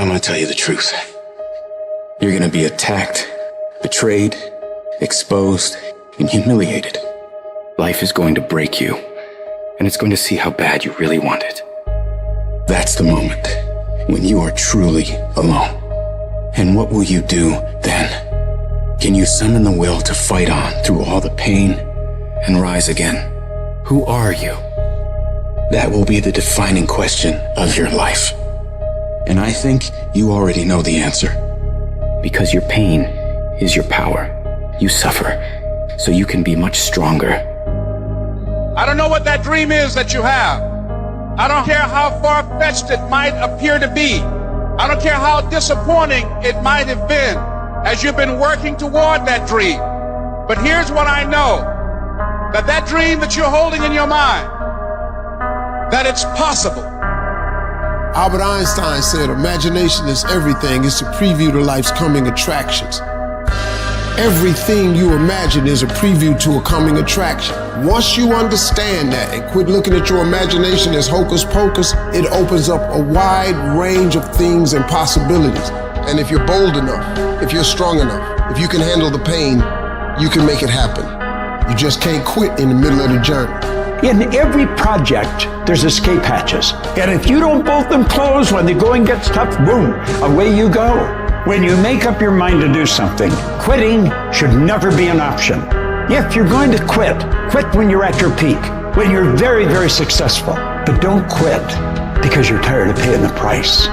I'm gonna tell you the truth. You're gonna be attacked, betrayed, exposed, and humiliated. Life is going to break you, and it's going to see how bad you really want it. That's the moment when you are truly alone. And what will you do then? Can you summon the will to fight on through all the pain and rise again? Who are you? That will be the defining question of your life. And I think you already know the answer. Because your pain is your power. You suffer, so you can be much stronger. I don't know what that dream is that you have. I don't care how far-fetched it might appear to be. I don't care how disappointing it might have been as you've been working toward that dream. But here's what I know, that dream that you're holding in your mind, that it's possible. Albert Einstein said, imagination is everything. It's a preview to life's coming attractions. Everything you imagine is a preview to a coming attraction. Once you understand that and quit looking at your imagination as hocus pocus, it opens up a wide range of things and possibilities. And if you're bold enough, if you're strong enough, if you can handle the pain, you can make it happen. You just can't quit in the middle of the journey. In every project, there's escape hatches. And if you don't bolt them closed when the going gets tough, boom, away you go. When you make up your mind to do something, quitting should never be an option. If you're going to quit, quit when you're at your peak, when you're very, very successful. But don't quit because you're tired of paying the price.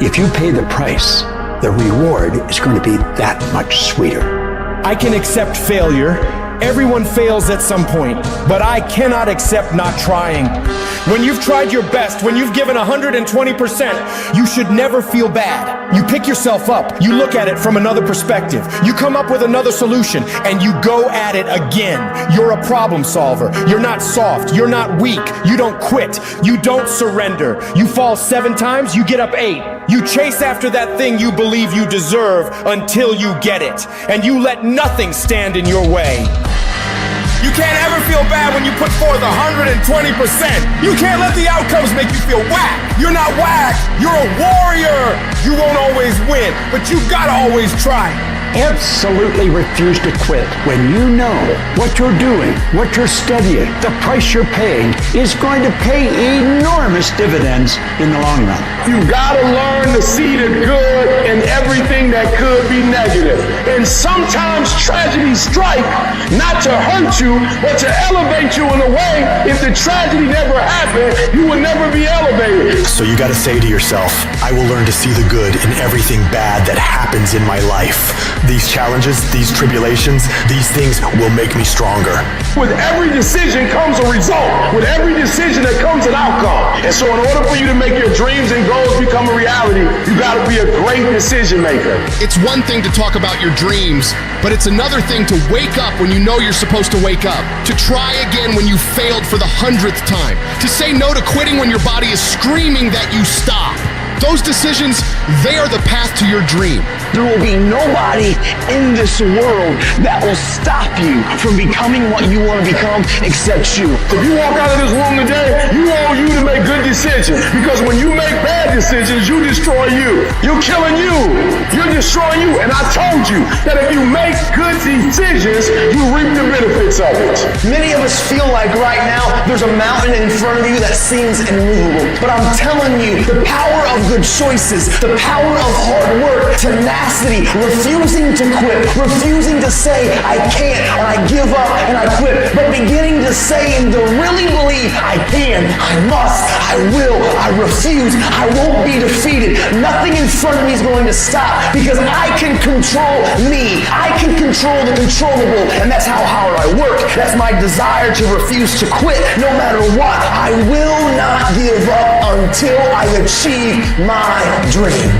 If you pay the price, the reward is going to be that much sweeter. I can accept failure. Everyone fails at some point, but I cannot accept not trying. When you've tried your best, when you've given 120%, you should never feel bad. You pick yourself up, you look at it from another perspective, you come up with another solution, and you go at it again. You're a problem solver. You're not soft. You're not weak. You don't quit. You don't surrender. You fall 7 times, you get up 8. You chase after that thing you believe you deserve until you get it, and you let nothing stand in your way. You can't ever feel bad when you put forth 120%. You can't let the outcomes make you feel whack. You're not whack. You're a warrior. You won't always win, but you gotta always try. Absolutely refuse to quit when you know what you're doing, what you're studying, the price you're paying is going to pay enormous dividends in the long run. You gotta learn to see the good in everything that could be negative. And sometimes tragedies strike not to hurt you, but to elevate you in a way. If the tragedy never happened, you would never be elevated. So you gotta say to yourself, I will learn to see the good in everything bad that happens in my life. These challenges, these tribulations, these things will make me stronger. With every decision comes a result. With every decision there comes an outcome. And so in order for you to make your dreams and goals become a reality, you gotta be a great decision maker. It's one thing to talk about your dreams, but it's another thing to wake up when you know you're supposed to wake up, to try again when you failed for the 100th time, to say no to quitting when your body is screaming that you stop. Those decisions, they are the path to your dream. There will be nobody in this world that will stop you from becoming what you want to become except you. If you walk out of this room today, you want you to make good decisions. Because when you make bad decisions, you destroy you. You're killing you. You're destroying you. And I told you that if you make good decisions, you reap the benefits of it. Many of us feel like right now there's a mountain in front of you that seems immovable. But I'm telling you, the power of good choices, the power of hard work, tenacity, refusing to quit, refusing to say I can't and I give up and I quit, but beginning to say and to really believe I can, I must, I will, I refuse, I won't be defeated. Nothing in front of me is going to stop because I can control me. I can control the controllable, and that's how hard I work. That's my desire to refuse to quit no matter what. I will not give up until I achieve my dream.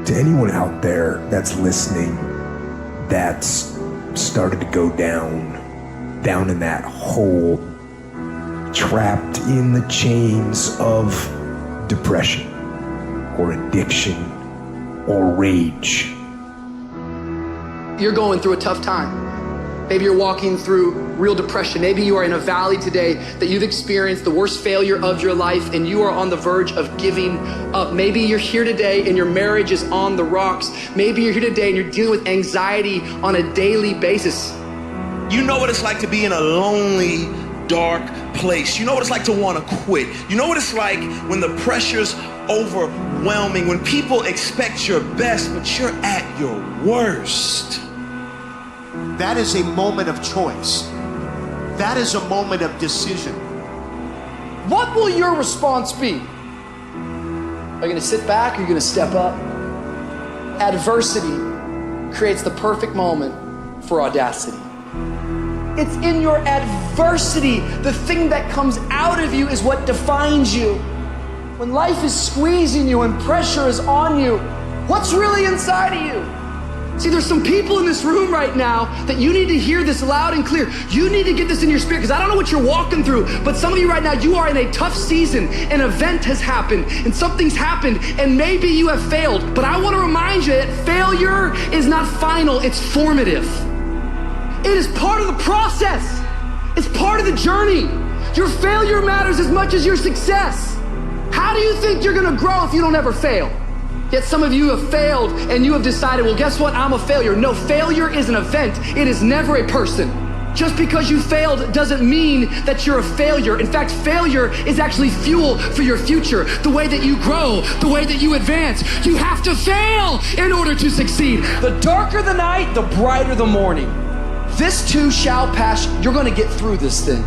To anyone out there that's listening, that's started to go down in that hole, trapped in the chains of depression or addiction or rage. You're going through a tough time. Maybe you're walking through real depression. Maybe you are in a valley today that you've experienced the worst failure of your life and you are on the verge of giving up. Maybe you're here today and your marriage is on the rocks. Maybe you're here today and you're dealing with anxiety on a daily basis. You know what it's like to be in a lonely, dark place. You know what it's like to want to quit. You know what it's like when the pressure's overwhelming, when people expect your best, but you're at your worst. That is a moment of choice. That is a moment of decision. What will your response be? Are you gonna sit back or are you gonna step up? Adversity creates the perfect moment for audacity. It's in your adversity, the thing that comes out of you is what defines you. When life is squeezing you and pressure is on you, what's really inside of you? See, there's some people in this room right now that you need to hear this loud and clear. You need to get this in your spirit, because I don't know what you're walking through, but some of you right now, you are in a tough season. An event has happened and something's happened and maybe you have failed. But I want to remind you that failure is not final, it's formative. It is part of the process. It's part of the journey. Your failure matters as much as your success. How do you think you're gonna grow if you don't ever fail? Yet some of you have failed and you have decided, well, guess what? I'm a failure. No, failure is an event. It is never a person. Just because you failed doesn't mean that you're a failure. In fact, failure is actually fuel for your future. The way that you grow, the way that you advance. You have to fail in order to succeed. The darker the night, the brighter the morning. This too shall pass. You're gonna get through this thing.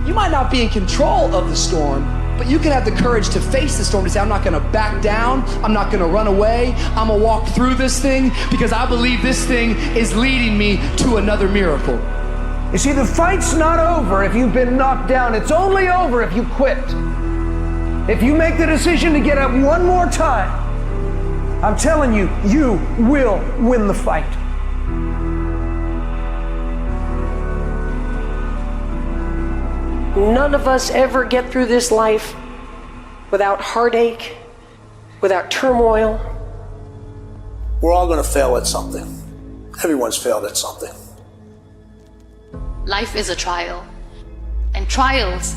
You might not be in control of the storm, but you can have the courage to face the storm, to say, I'm not gonna back down, I'm not gonna run away, I'm gonna walk through this thing because I believe this thing is leading me to another miracle. You see, the fight's not over if you've been knocked down. It's only over if you quit. If you make the decision to get up one more time, I'm telling you, you will win the fight. None of us ever get through this life without heartache, without turmoil. We're all going to fail at something. Everyone's failed at something. Life is a trial, and trials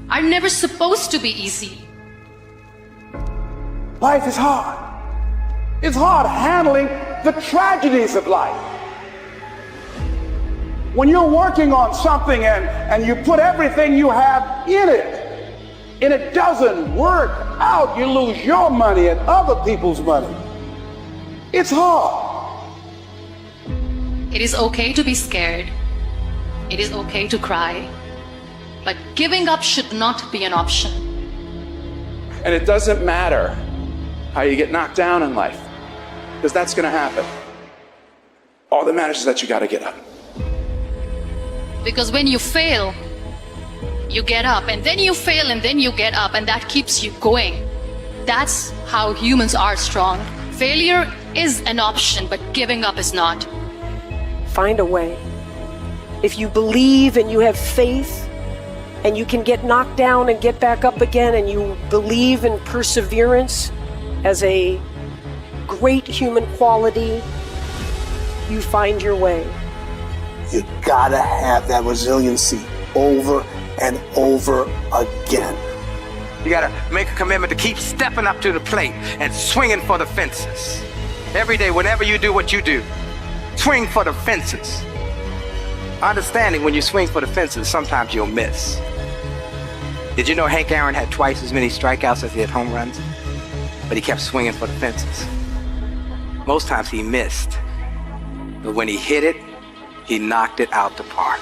are never supposed to be easy. Life is hard. It's hard handling the tragedies of life. When you're working on something and you put everything you have in it, and it doesn't work out, you lose your money and other people's money. It's hard. It is okay to be scared. It is okay to cry. But giving up should not be an option. And it doesn't matter how you get knocked down in life, because that's going to happen. All that matters is that you got to get up. Because when you fail, you get up, and then you fail, and then you get up, and that keeps you going. That's how humans are strong. Failure is an option, but giving up is not. Find a way. If you believe and you have faith, and you can get knocked down and get back up again, and you believe in perseverance as a great human quality, you find your way. You gotta have that resiliency over and over again. You gotta make a commitment to keep stepping up to the plate and swinging for the fences. Every day, whenever you do what you do, swing for the fences. Understanding when you swing for the fences, sometimes you'll miss. Did you know Hank Aaron had twice as many strikeouts as he had home runs? But he kept swinging for the fences. Most times he missed. But when he hit it, he knocked it out the park.